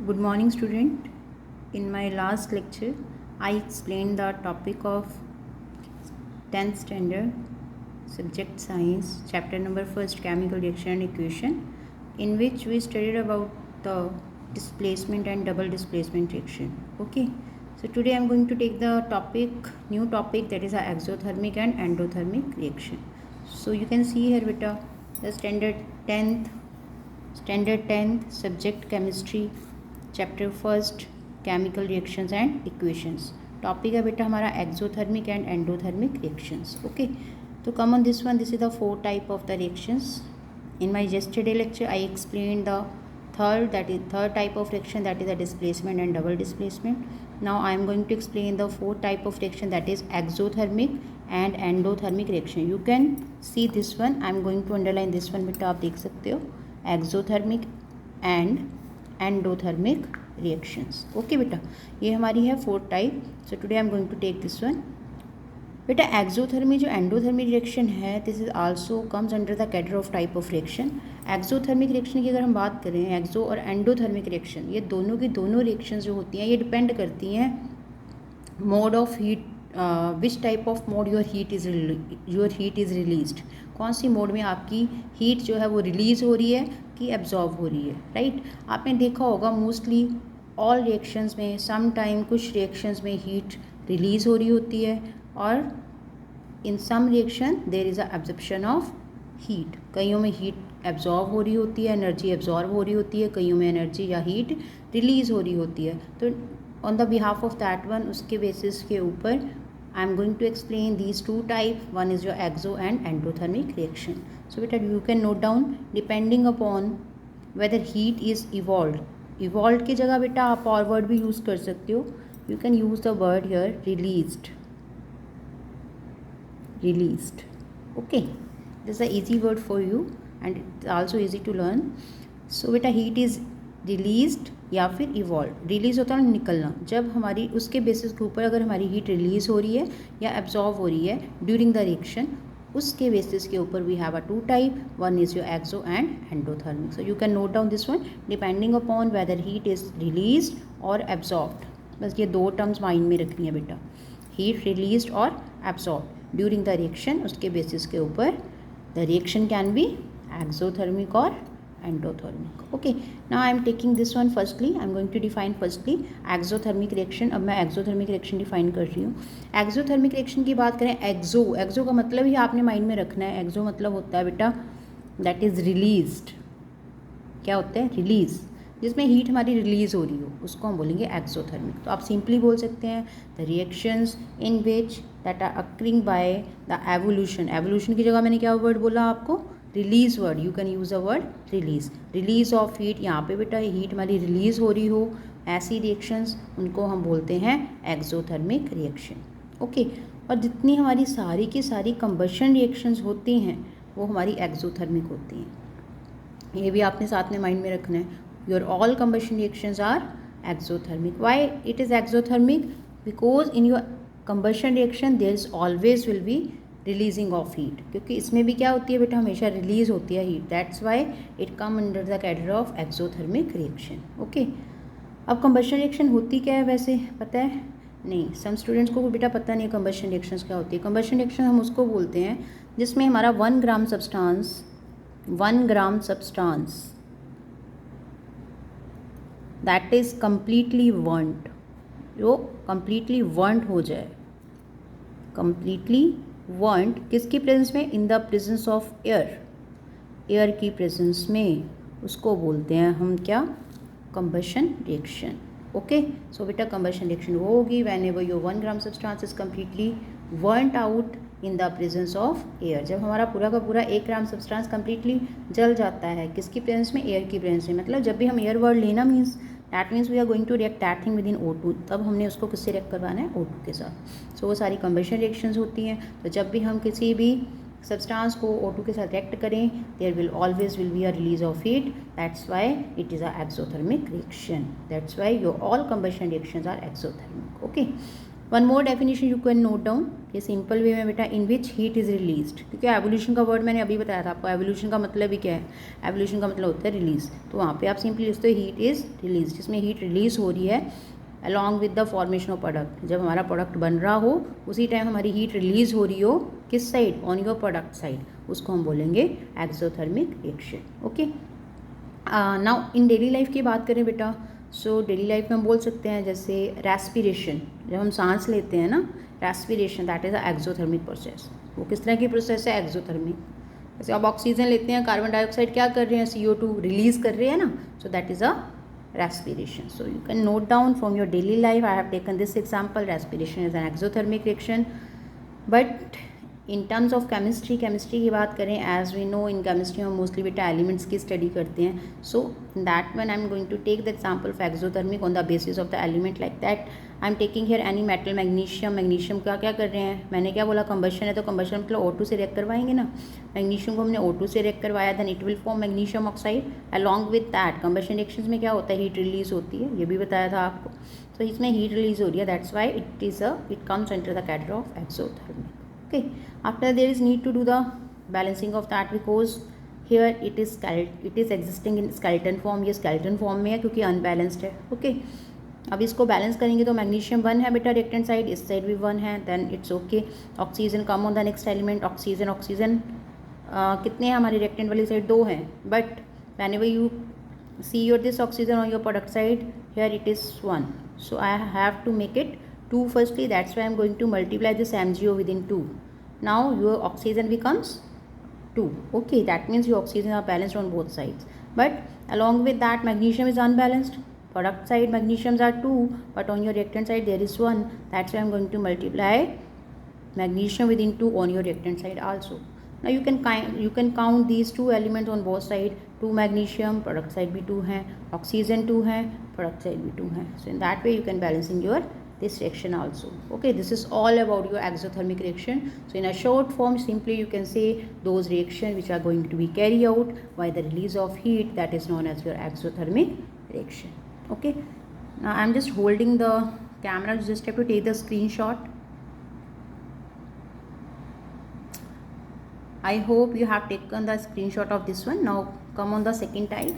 Good morning, student. In my last lecture, I explained the topic of 10th standard subject science, chapter number 1st, chemical reaction and equation, in which we studied about the displacement and double displacement reaction. Okay. So today I am going to take the new topic, that is a exothermic and endothermic reaction. So you can see here, beta, the standard 10th subject chemistry, chapter first chemical reactions and equations. Topic है बेटा हमारा exothermic and endothermic reactions. Okay, तो come on this one, this is the 4 type of the reactions. In my yesterday lecture I explained the third type of reaction, that is the displacement and double displacement. Now I am going to explain the 4th type of reaction, that is exothermic and endothermic reaction. You can see this one, I am going to underline this one बेटा, आप देख सकते हो, exothermic and endothermic reactions. Okay बेटा, ये हमारी है 4th type. So today I am going to take this one. बेटा एक्सोथर्मी जो एंडोथर्मिक रिएक्शन है, this is also comes under the category of type of reaction. Exothermic reaction की अगर हम बात करें, एक्सो और एंडोथर्मिक रिएक्शन, ये दोनों की दोनों रिएक्शन जो होती हैं ये डिपेंड करती हैं mode of heat, which type of mode your heat is released. कौन सी मोड में आपकी हीट जो है वो रिलीज़ हो रही है कि एब्जॉर्ब हो रही है, राइट. आपने देखा होगा मोस्टली ऑल रिएक्शंस में सम टाइम कुछ रिएक्शंस में हीट रिलीज़ हो रही होती है, और in some reaction there is a absorption of heat. कईयों में हीट एब्जॉर्ब हो रही होती है, एनर्जी एब्जॉर्ब हो रही होती है, कईयों में एनर्जी या हीट रिलीज़ हो रही होती है. तो on the behalf of that one, उसके बेसिस के ऊपर I am going to explain these 2 type. One is your exo and endothermic reaction. So beta, you can note down depending upon whether heat is evolved. Evolved की जगह बेटा आप और word भी use कर सकते हो. You can use the word here released. Released. Okay. This is an easy word for you and it's also easy to learn. So beta, heat is released या फिर इवॉल्व. रिलीज़ होता है निकलना, जब हमारी उसके बेसिस के ऊपर अगर हमारी हीट रिलीज़ हो रही है या एब्जॉर्व हो रही है ड्यूरिंग द रिएक्शन, उसके बेसिस के ऊपर we have a 2 type. One is your exo and endothermic. So you can note down this one depending upon whether heat is released और एब्जॉर्ब्ड. बस ये 2 टर्म्स माइंड में रखनी है बेटा, हीट रिलीज्ड और एब्जॉर्ब्ड ड्यूरिंग द रिएक्शन. उसके basis के ऊपर the reaction can be exothermic और endothermic. Okay, now I am taking this one. Firstly I am going to define firstly exothermic reaction. अब मैं exothermic reaction define कर रही हूँ. exothermic reaction की बात करें, exo का मतलब ही आपने माइंड में रखना है. exo मतलब होता है बेटा that is released. क्या होता है? रिलीज, जिसमें हीट हमारी रिलीज हो रही हो, उसको हम बोलेंगे एक्सोथर्मिक. तो आप सिंपली बोल सकते हैं the reactions in which that are occurring by the evolution. Evolution की जगह मैंने क्या वर्ड बोला आपको? Release word. You can use a word release. Release of heat, यहाँ पे बेटा हीट हमारी रिलीज हो रही हो, ऐसी रिएक्शंस उनको हम बोलते हैं एक्सोथर्मिक रिएक्शन. ओके, और जितनी हमारी सारी की सारी कंबशन रिएक्शंस होती हैं वो हमारी एक्सोथर्मिक होती हैं. ये भी आपने साथ में माइंड में रखना है. Your all combustion reactions are exothermic. Why it is exothermic? Because in your combustion reaction there is always will be releasing of heat, क्योंकि इसमें भी क्या होती है बेटा, हमेशा रिलीज होती है heat. That's why it come under the category of exothermic reaction. Okay, अब कंबशन रिएक्शन होती क्या है वैसे पता है? नहीं, सम स्टूडेंट्स को बेटा पता नहीं है कंबशन रिएक्शंस क्या होती है. कंबशन रिएक्शन हम उसको बोलते हैं जिसमें हमारा 1 gram substance that is completely warned, जो कम्प्लीटली वर्न्ड हो जाए. कम्प्लीटली वर्न्ड किसकी प्रेजेंस में? इन the presence of air. Air की प्रेजेंस में उसको बोलते हैं हम क्या? Combustion reaction. ओके, सो बेटा कंबशन रिएक्शन वो होगी whenever your 1 gram substance is completely burned out in the presence of air. जब हमारा पूरा का पूरा 1 ग्राम सब्सटेंस कम्प्लीटली जल जाता है, किसकी प्रेजेंस में? एयर की प्रेजेंस में. मतलब जब भी हम एयर वर्ड लेना means that means we are going to react that thing with in O2. तब हमने उसको किससे रिएक्ट करवाना है? O2 के साथ. सो वो सारी कंबशन रिएक्शंस होती हैं. तो जब भी हम किसी भी सब्सटेंस को O2 के साथ रिएक्ट करें, there will always will be a release of heat. That's why it is a exothermic reaction. That's why your all combustion reactions are exothermic. Okay, one more definition you can note down, ये simple way में बेटा, in which heat is released, क्योंकि evolution का word मैंने अभी बताया था आपको, एवोल्यूशन का मतलब ही क्या है, एवोल्यूशन का मतलब होता है रिलीज, तो वहाँ पे आप सिंपली लिखते हो हीट इज़ रिलीज, जिसमें हीट रिलीज हो रही है along with the formation of product, जब हमारा प्रोडक्ट बन रहा हो उसी टाइम हमारी हीट रिलीज हो रही हो, किस side, on your product side, उसको हम बोलेंगे exothermic reaction. Okay, now in daily life की बात करें बेटा, सो डेली लाइफ में हम बोल सकते हैं जैसे रेस्पिरेशन, जब हम सांस लेते हैं ना, respiration that is a exothermic process. वो किस तरह की प्रोसेस है, एक्सोथर्मिक। जैसे आप ऑक्सीजन लेते हैं, कार्बन डाइऑक्साइड क्या कर रहे हैं, CO2 रिलीज कर रहे हैं ना, so that is a respiration. So you can note down from your daily life. I have taken this example, respiration is an exothermic reaction. But in terms of chemistry, chemistry की बात करें, as we know in chemistry हम mostly बेटा elements की study करते हैं, so in that one I am going to take the example of exothermic on the basis of the element like that. I am taking here any metal, magnesium, magnesium का क्या कर रहे हैं, मैंने क्या बोला, कंबशन है, तो कंबशन मतलब O2 से रिएक्ट करवाएंगे ना, मैग्नीशियम को हमने O2 से रिएक्ट करवाया, then it will form magnesium oxide, along with that combustion reactions में क्या होता है, हीट रिलीज होती है, ये भी बताया था आपको, तो इसमें हीट रिलीज हो रही है, that's why it comes under the category of exothermic. Okay, after there is need to do the balancing of that, because here it is existing in skeleton form, ये स्केलेटन फॉर्म में है क्योंकि unbalanced है। Okay, अब इसको balance करेंगे तो magnesium 1 है बेटा रिएक्टेंट साइड, इस साइड भी 1 है, then it's okay. Oxygen come on the next element, oxygen कितने हैं हमारी रिएक्टेंट वाली साइड, 2 हैं, but whenever you see this oxygen on your product side, here it is 1, so I have to make it 2 firstly, that's why I am going to multiply this MgO within 2. Now your oxygen becomes 2. Okay, that means your oxygen are balanced on both sides, but along with that magnesium is unbalanced. Product side magnesiums are 2, but on your reactant side there is 1, that's why I am going to multiply magnesium within 2 on your reactant side also. Now you can count these 2 elements on both side, 2 magnesium, product side भी 2 है, oxygen 2 है, product side भी 2 है, so in that way you can balance in your this reaction also. Okay, this is all about your exothermic reaction. So in a short form, simply you can say those reactions which are going to be carried out by the release of heat, that is known as your exothermic reaction. Okay, now I am just holding the camera, you just have to take the screenshot. I hope you have taken the screenshot of this one. Now come on the second type,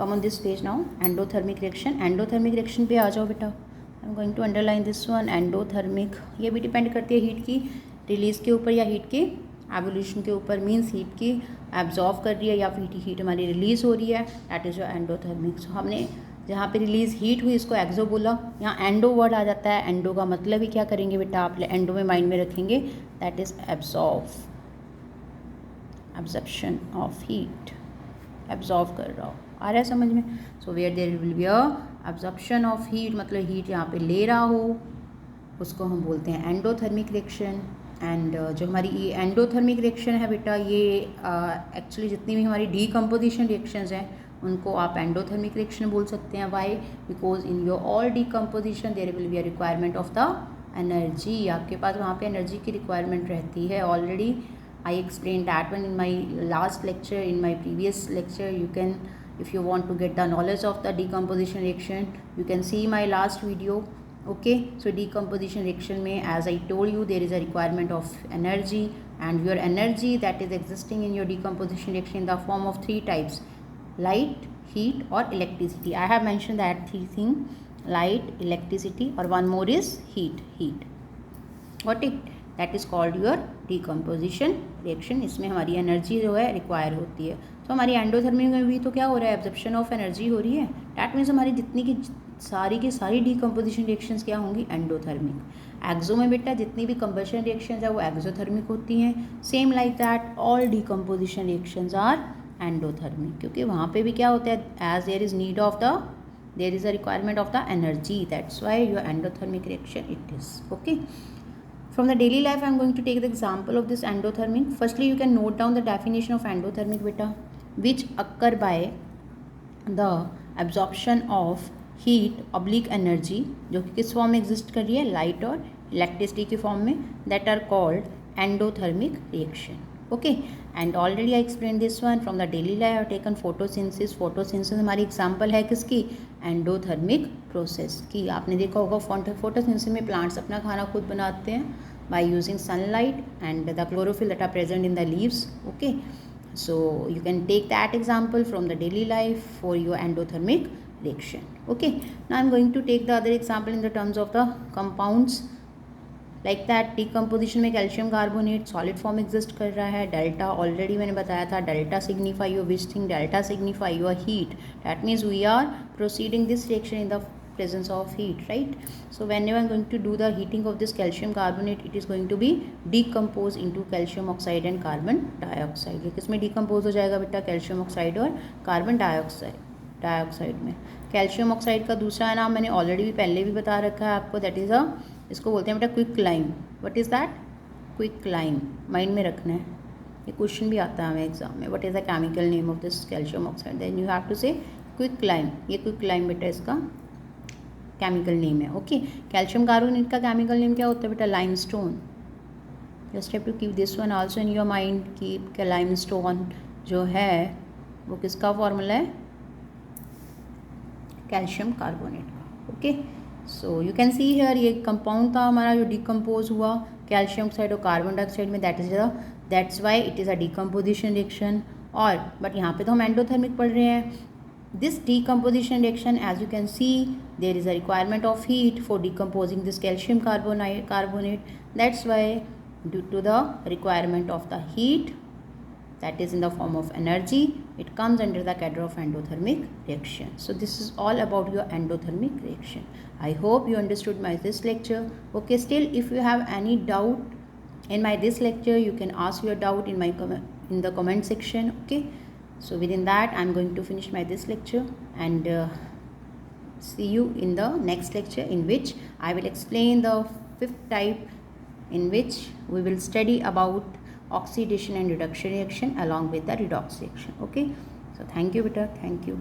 come on this page now, endothermic reaction. Endothermic reaction पे आ जाओ बेटा, I am going to underline this one, endothermic, ये भी depend करती है heat की release के ऊपर या हीट के एवोल्यूशन के ऊपर, मीन्स हीट की एब्जॉर्व कर रही है या फिर हीट हमारी रिलीज़ हो रही है, दैट इज़ योर एंडोथर्मिक। सो हमने जहाँ पे रिलीज़ हीट हुई इसको एक्सो बोला, यहाँ एंडो वर्ड आ जाता है, एंडो का मतलब ही क्या करेंगे बेटा, आप एंडो में माइंड में रखेंगे, that is absorption of heat, absorb कर रहा हो, आ रहा है समझ में। So where there will be a absorption of heat, मतलब हीट यहाँ पे ले रहा हो, उसको हम बोलते हैं एंडोथर्मिक रिएक्शन। एंड जो हमारी ये एंडोथर्मिक रिएक्शन है बेटा, ये एक्चुअली जितनी भी हमारी डीकम्पोजिशन रिएक्शंस हैं उनको आप एंडोथर्मिक रिएक्शन बोल सकते हैं। Why, because in your all decomposition there will be a requirement of the energy, आपके पास वहाँ पे एनर्जी की रिक्वायरमेंट रहती है। Already I explained that one in my last lecture, in my previous lecture. You can, if you want to get the knowledge of the decomposition reaction, you can see my last video. Okay, so decomposition reaction में, as I told you, there is a requirement of energy, and your energy that is existing in your decomposition reaction in the form of 3 types: light, heat or electricity. I have mentioned that 3 things: light, electricity, or one more is heat. Got it? That is called your decomposition reaction. इसमें हमारी energy जो है require होती है। तो हमारी endothermic में भी तो क्या हो रहा है, एब्जॉर्प्शन ऑफ एनर्जी हो रही है, डैट मीन्स हमारी जितनी की सारी डीकम्पोजिशन रिएक्शंस क्या होंगी, एंडोथर्मिक। एक्सो में बेटा जितनी भी कंबशन रिएक्शंस है वो एक्सोथर्मिक होती हैं। Same like that all decomposition reactions are endothermic, क्योंकि वहाँ पे भी क्या होता है, as there is need of the, there is a requirement of the energy, that's why your endothermic reaction it is. Okay, from the daily life I am going to take the example of this endothermic. Firstly you can note down the definition of endothermic beta, which occur by the absorption of heat oblique energy, जो कि किस form में exist कर रही है, light और electricity की form में, that are called endothermic reaction. Okay, and already I explained this one from the daily life. I have taken photosynthesis. Photosynthesis हमारी एग्जाम्पल है किसकी, एंडोथर्मिक प्रोसेस की. आपने देखा होगा फोटोसिंथेसिस में प्लांट्स अपना खाना खुद बनाते हैं by using sunlight and the chlorophyll that are present in the leaves. Okay, so you can take that example from the daily life for your endothermic reaction. Okay, now I'm going to take the other example in the terms of the compounds. Like that decomposition में calcium carbonate solid form exist कर रहा है. Delta already मैंने बताया था, delta signify your which thing, delta signify your heat. That means we are proceeding this reaction in the presence of heat, right? So whenever I'm going to do the heating of this calcium carbonate, it is going to be decomposed into calcium oxide and carbon dioxide. ये किस में decompose हो जाएगा बेटा, calcium oxide और carbon dioxide में. Calcium oxide का दूसरा नाम मैंने ऑलरेडी भी पहले भी बता रखा है आपको, दैट इज़ अ, इसको बोलते हैं बेटा quick lime. What is that, quick lime. Mind में रखना है, ये क्वेश्चन भी आता है हमें एग्जाम में. What is the chemical name of this calcium oxide, then you have to say quick lime. ये क्विक लाइम बेटा इसका केमिकल नेम है. ओके, कैल्शियम कार्बोनेट का केमिकल नेम क्या होता है बेटा, limestone. Just have to keep this one also in your mind कि लाइमस्टोन जो है वो किसका फॉर्मूला है, कैल्शियम कार्बोनेट का. Okay, so you can see here ये कंपाउंड था हमारा जो डिकम्पोज हुआ कैल्शियम ऑक्साइड और कार्बन डाइऑक्साइड में. That's why it is a decomposition reaction. और बट यहाँ पे तो हम एंडोथर्मिक पढ़ रहे हैं. This decomposition reaction, as you can see, there is a requirement of heat for decomposing this calcium carbonate. That's why, due to the requirement of the heat, that is in the form of energy, it comes under the category of endothermic reaction. So this is all about your endothermic reaction. I hope you understood my this lecture. Okay, still if you have any doubt in my this lecture, you can ask your doubt in the comment section. Okay. So within that I'm going to finish my this lecture and see you in the next lecture, in which I will explain the 5th type, in which we will study about oxidation and reduction reaction along with the redox reaction. Okay, so thank you beta, thank you.